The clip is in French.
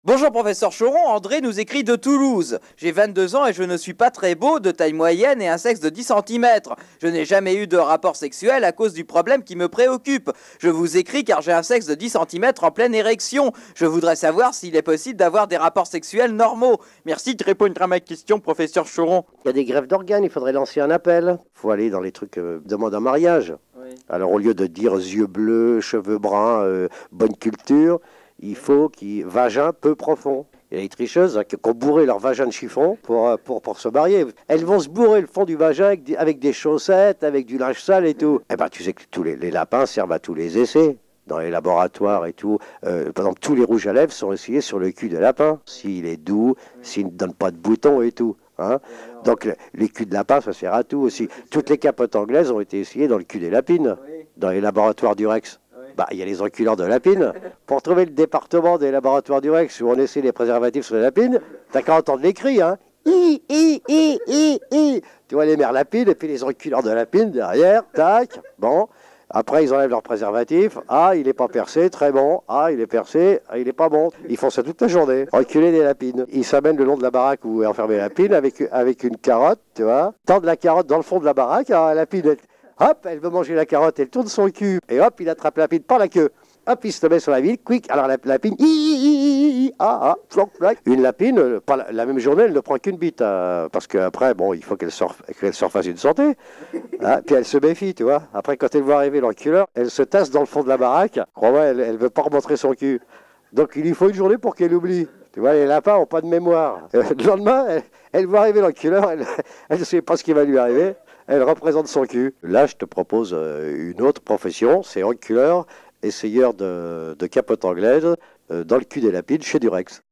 Bonjour professeur Choron, André nous écrit de Toulouse. J'ai 22 ans et je ne suis pas très beau, de taille moyenne et un sexe de 10 cm. Je n'ai jamais eu de rapport sexuel à cause du problème qui me préoccupe. Je vous écris car j'ai un sexe de 10 cm en pleine érection. Je voudrais savoir s'il est possible d'avoir des rapports sexuels normaux. Merci de répondre à ma question professeur Choron. Il y a des greffes d'organes, il faudrait lancer un appel. Il faut aller dans les trucs demande en mariage. Oui. Alors au lieu de dire yeux bleus, cheveux bruns, bonne culture, il faut vagin peu profond. Il y a les tricheuses qui ont bourré leur vagin de chiffon pour se marier. Elles vont se bourrer le fond du vagin avec des chaussettes, avec du linge sale et tout. Eh ben tu sais que tous les lapins servent à tous les essais. Dans les laboratoires et tout, par exemple, tous les rouges à lèvres sont essayés sur le cul des lapins. S'il est doux, s'il ne donne pas de boutons et tout. Hein. Donc les culs de lapin, ça sert à tout aussi. Toutes les capotes anglaises ont été essayées dans le cul des lapines, dans les laboratoires du Rex. Bah, il y a les enculeurs de lapines. Pour trouver le département des laboratoires du Rex où on essaie les préservatifs sur les lapines, t'as qu'à entendre les cris, hein. I. Tu vois les mères lapines et puis les enculeurs de lapines derrière, tac, bon. Après, ils enlèvent leur préservatif. Ah, il n'est pas percé, très bon. Ah, il est percé, ah, il n'est pas bon. Ils font ça toute la journée. Reculer des lapines. Ils s'amènent le long de la baraque où est enfermée la lapine avec une carotte, tu vois. Tendent la carotte dans le fond de la baraque. Alors, la lapine, hop, elle veut manger la carotte, elle tourne son cul. Et hop, il attrape la lapine par la queue. Hop, il se met sur la ville, quick. Alors la lapine, flanc. Une lapine, pas la même journée, elle ne prend qu'une bite. Parce qu'après, bon, il faut qu'elle se refasse une santé. Hein, puis elle se méfie, tu vois. Après, quand elle voit arriver l'enculeur, elle se tasse dans le fond de la baraque. Crois-moi, elle ne veut pas remontrer son cul. Donc il lui faut une journée pour qu'elle oublie. Tu vois, les lapins n'ont pas de mémoire. Le lendemain, elle voit arriver l'enculeur, elle ne sait pas ce qui va lui arriver. Elle représente son cul. Là, je te propose une autre profession, c'est enculeur, essayeur de capote anglaise dans le cul des lapines chez Durex.